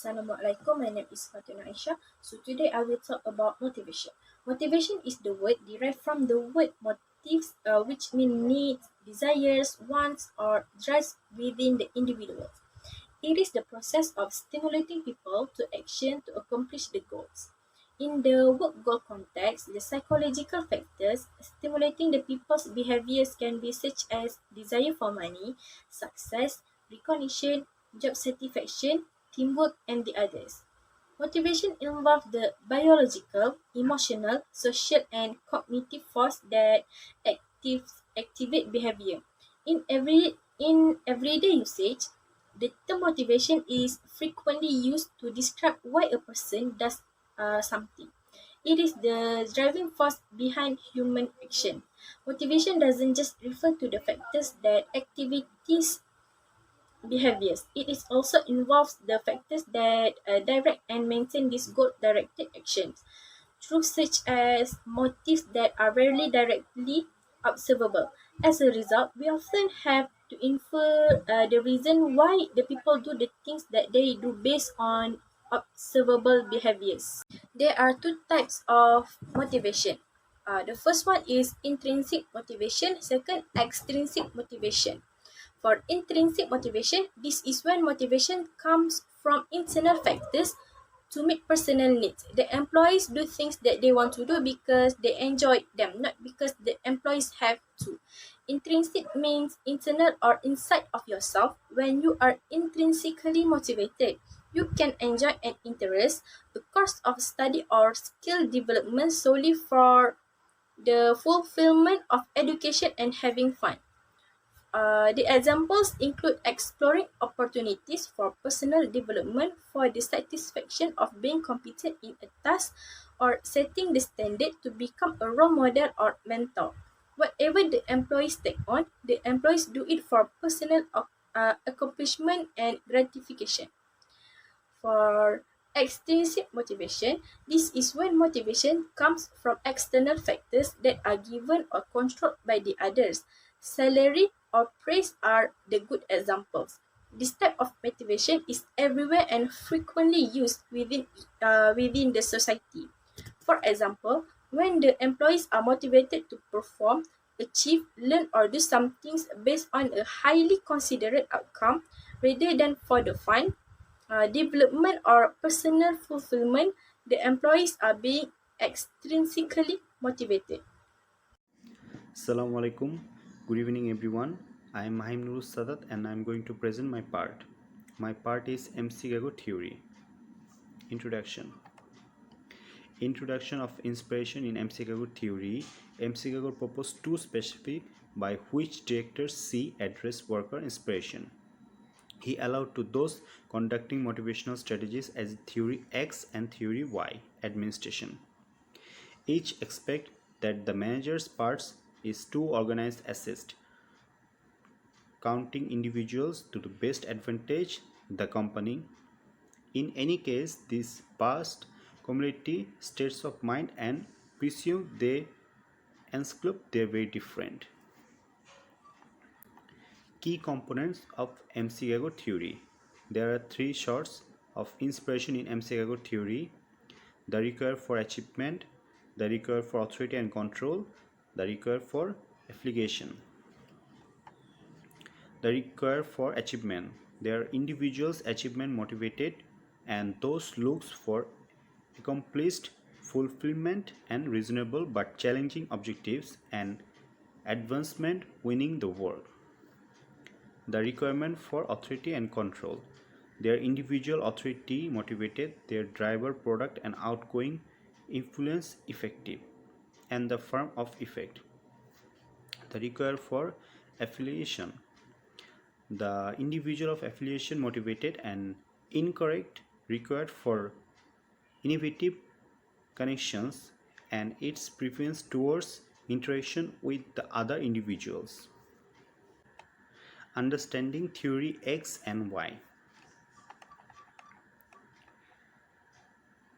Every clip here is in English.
Assalamualaikum, my name is Fatuna Aisha. So today I will talk about motivation. Motivation is the word derived from the word motives, which mean needs, desires, wants, or drives within the individual. It is the process of stimulating people to action to accomplish the goals. In the work goal context, the psychological factors stimulating the people's behaviors can be such as desire for money, success, recognition, job satisfaction, teamwork, and the others. Motivation involves the biological, emotional, social, and cognitive force that activate behavior. In everyday usage, the term motivation is frequently used to describe why a person does something. It is the driving force behind human action. Motivation doesn't just refer to the factors that activities behaviors. It is also involves the factors that direct and maintain these goal-directed actions, through such as motives that are rarely directly observable. As a result, we often have to infer the reason why the people do the things that they do based on observable behaviors. There are two types of motivation. The first one is intrinsic motivation, second, extrinsic motivation. For intrinsic motivation, this is when motivation comes from internal factors to meet personal needs. The employees do things that they want to do because they enjoy them, not because the employees have to. Intrinsic means internal or inside of yourself. When you are intrinsically motivated, you can enjoy an interest, a course of study, or skill development solely for the fulfillment of education and having fun. The examples include exploring opportunities for personal development for the satisfaction of being competent in a task or setting the standard to become a role model or mentor. Whatever the employees take on, the employees do it for personal accomplishment and gratification. For extrinsic motivation, this is when motivation comes from external factors that are given or controlled by the others. Salary or praise are the good examples. This type of motivation is everywhere and frequently used within the society. For example, when the employees are motivated to perform, achieve, learn, or do some things based on a highly considerate outcome rather than for the fun, development or personal fulfillment, the employees are being extrinsically motivated. Assalamu alaikum. Good evening, everyone. I am Mahim Nurus Sadat and I am going to present my part. My part is MC Gago theory. Introduction. Introduction of inspiration in MC Gago theory. MC Gago proposed two specific by which directors see address worker inspiration. He allowed to those conducting motivational strategies as theory X and theory Y administration. Each expect that the manager's parts is to organize assist, counting individuals to the best advantage the company. In any case, these past cumulative states of mind and presume they enscope their very different. Key components of MC-Gago theory. There are three sorts of inspiration in MC-Gago theory: the required for achievement, the required for authority and control, the required for affiliation. The required for achievement. They are individuals achievement motivated and those looks for accomplished fulfillment and reasonable but challenging objectives and advancement winning the world. The requirement for authority and control. Their individual authority motivated, their driver product and outgoing influence effective, and the firm of effect. The required for affiliation. The individual of affiliation motivated and incorrect required for innovative connections and its preference towards interaction with the other individuals. Understanding theory X and Y.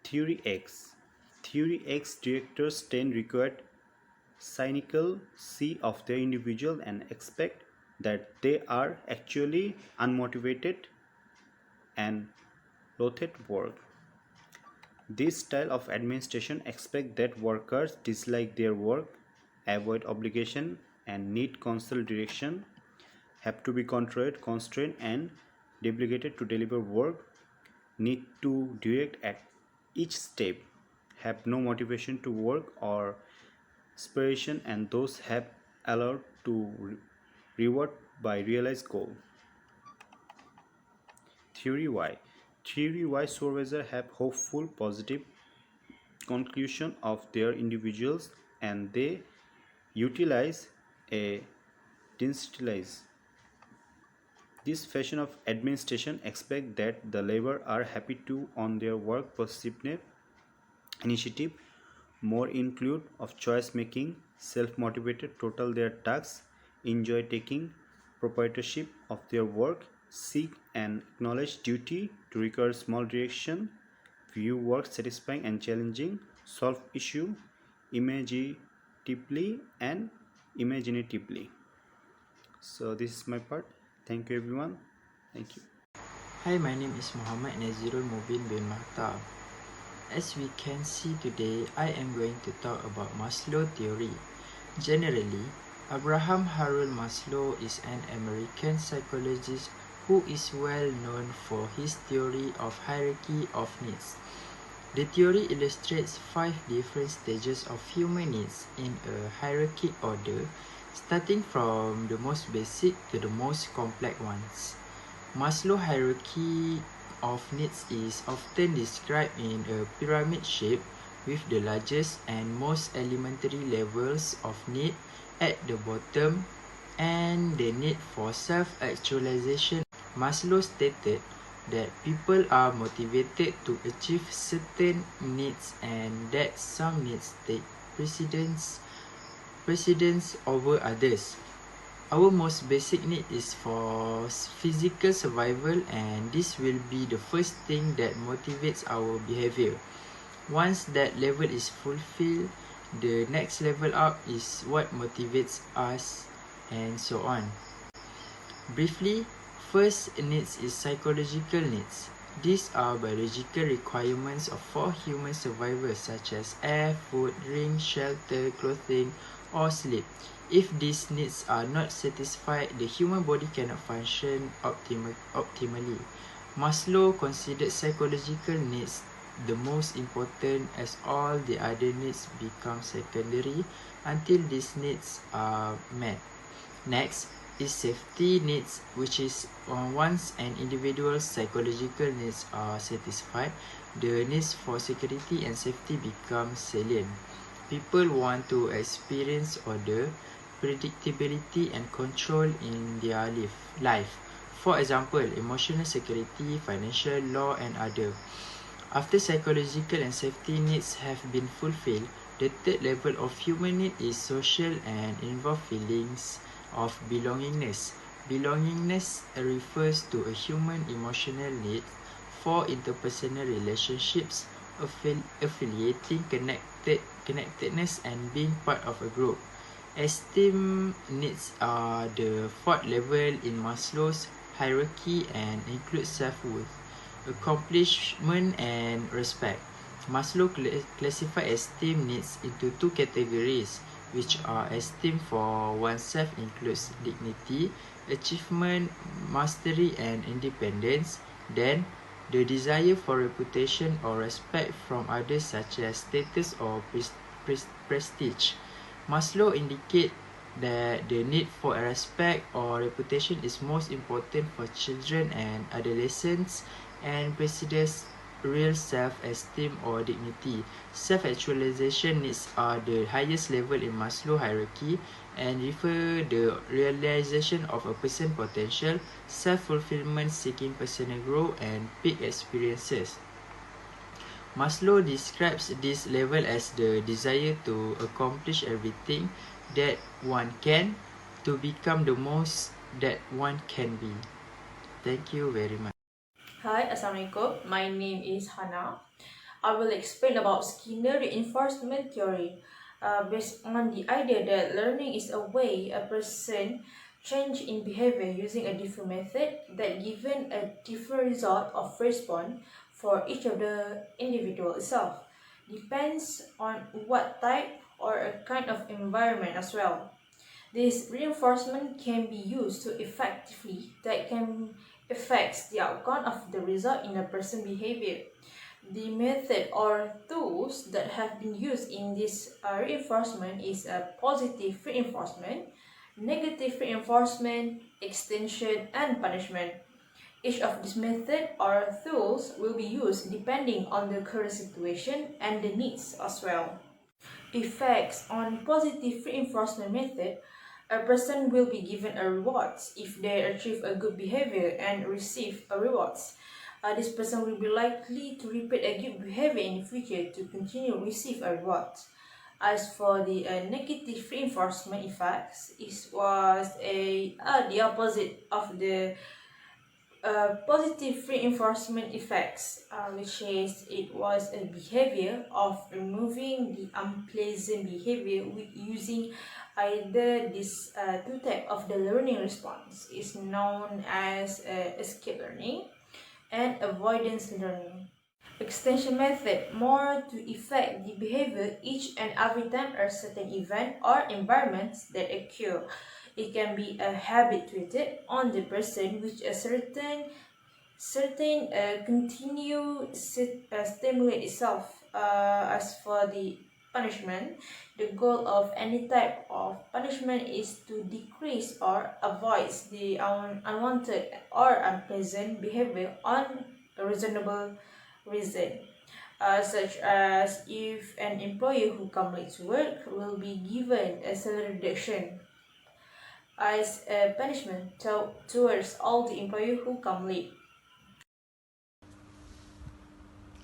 Theory X. Theory X directors tend required cynical see of their individual and expect that they are actually unmotivated and rotate work. This style of administration expects that workers dislike their work, avoid obligation, and need constant direction, have to be controlled, constrained, and delegated to deliver work, need to direct at each step, have no motivation to work or inspiration, and those have allowed to reward by realized goal. Theory Y. Theory Y supervisor have hopeful, positive conclusion of their individuals and they utilize a decentralized. This fashion of administration expect that the labor are happy to on their work perceptive initiative more include of choice making, self-motivated total their tasks, enjoy taking proprietorship of their work, seek and acknowledge duty to require small direction, view work satisfying and challenging, solve issue imaginatively and imaginatively. So this is my part. Thank you everyone. Thank you. Hi, my name is Muhammad Nazirul Mubin bin Mahtab. As we can see today, I am going to talk about Maslow theory. Generally, Abraham Harold Maslow is an American psychologist who is well known for his theory of hierarchy of needs. The theory illustrates 5 different stages of human needs in a hierarchic order, starting from the most basic to the most complex ones. Maslow hierarchy of needs is often described in a pyramid shape with the largest and most elementary levels of need at the bottom and the need for self-actualization. Maslow stated that people are motivated to achieve certain needs and that some needs take precedence over others. Our most basic need is for physical survival and this will be the first thing that motivates our behavior. Once that level is fulfilled, the next level up is what motivates us and so on. Briefly, first needs is psychological needs. These are biological requirements for human survival such as air, food, drink, shelter, clothing, or sleep. If these needs are not satisfied, the human body cannot function optimally. Maslow considered psychological needs the most important as all the other needs become secondary until these needs are met. Next is safety needs, which is once an individual's psychological needs are satisfied, the needs for security and safety become salient. People want to experience order, predictability, and control in their life. For example, emotional security, financial law, and other. After psychological and safety needs have been fulfilled, the third level of human need is social and involve feelings of belongingness. Belongingness refers to a human emotional need for interpersonal relationships, affiliating, connectedness, and being part of a group. Esteem needs are the fourth level in Maslow's hierarchy and include self-worth, accomplishment, and respect. Maslow classified esteem needs into 2 categories, which are esteem for oneself includes dignity, achievement, mastery, and independence. Then, the desire for reputation or respect from others such as status or prestige. Maslow indicate that the need for a respect or reputation is most important for children and adolescents and precedes real self-esteem or dignity. Self-actualization needs are the highest level in Maslow hierarchy and refer the realization of a person's potential, self-fulfillment, seeking personal growth, and peak experiences. Maslow describes this level as the desire to accomplish everything that one can to become the most that one can be. Thank you very much. Hi, Assalamualaikum. My name is Hana. I will explain about Skinner reinforcement theory, based on the idea that learning is a way a person change in behavior using a different method that given a different result of response. for each of the individual itself. Depends on what type or a kind of environment as well. This reinforcement can be used to effectively that can affect the outcome of the result in a person behavior. The method or tools that have been used in this reinforcement is a positive reinforcement, negative reinforcement, extension, and punishment. Each of these methods or tools will be used depending on the current situation and the needs as well. Effects on positive reinforcement method, a person will be given a rewards if they achieve a good behavior and receive a rewards. This person will be likely to repeat a good behavior in the future to continue receive a reward. As for the negative reinforcement effects, it was the opposite of the positive reinforcement effects, which is it was a behavior of removing the unpleasant behavior with using either this two type of the learning response is known as escape learning and avoidance learning. Extension method more to effect the behavior each and every time a certain event or environments that occur. It can be a habit treated on the person which a certain continue stimulate itself. As for the punishment, the goal of any type of punishment is to decrease or avoid the unwanted or unpleasant behavior on a reasonable reason. Such as if an employee who comes late to work will be given a salary reduction as a punishment towards all the employees who come late.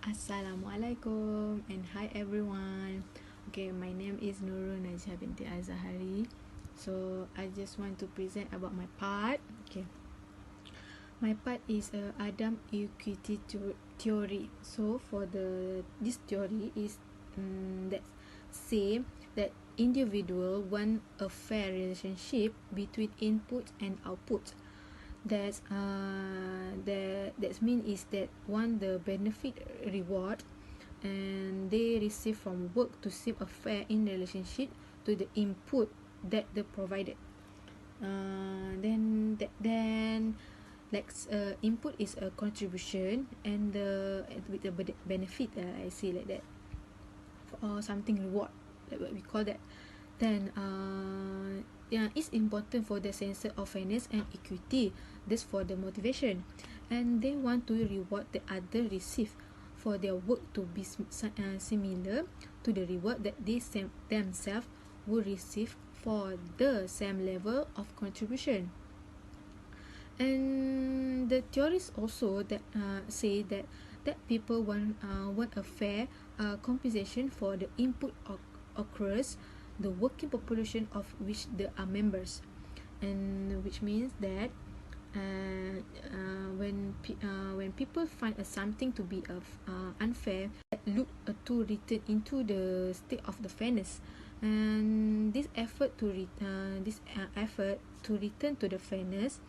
Assalamualaikum and hi everyone. Okay, my name is Nurul Najah binti Azahari. So I just want to present about my part. Okay, my part is Adam equity theory. So for this theory is that say that individual want a fair relationship between input and output. That mean is that one the benefit reward and they receive from work to seem a fair in relationship to the input that they provided. Then like input is a contribution and the with the benefit, I say like that, or something reward, like what we call that. Then yeah, it's important for the sense of fairness and equity. This for the motivation, and they want to reward the other receive for their work to be similar to the reward that they themselves will receive for the same level of contribution. And the theories also that say that people want a fair compensation for the input occurs the working population of which they are members, and which means that when people find something to be unfair, look to return into the state of the fairness, and this effort to return to the fairness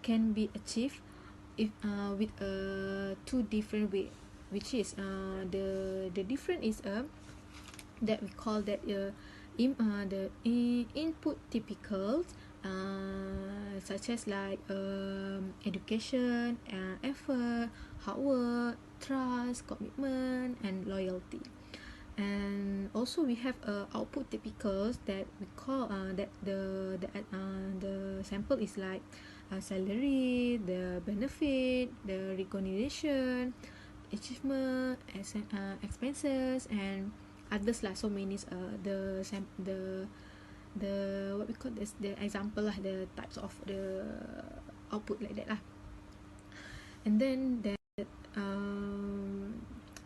can be achieved if with two different way, which is the different is that we call that the input typicals, such as like education, effort, hard work, trust, commitment, and loyalty. And also we have output typicals that we call that the sample is like salary, the benefit, the recognition, achievement, expenses, and others lah. So many the what we call this, the example lah, the types of the output like that lah. And then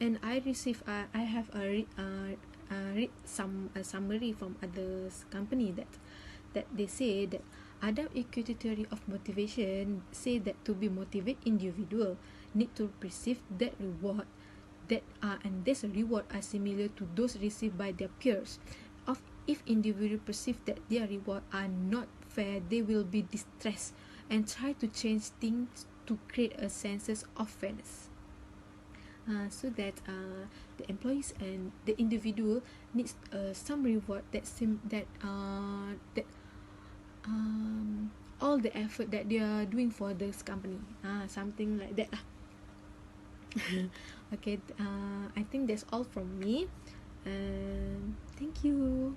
and I have read some summary from other company that they say that Adam equity theory of motivation say that to be motivate individual need to perceive that reward that and this reward are similar to those received by their peers. If individual perceive that their reward are not fair, they will be distressed and try to change things to create a sense of fairness. so that the employees and the individual needs some reward that all the effort that they are doing for this company, something like that lah. Okay, I think that's all from me, and thank you.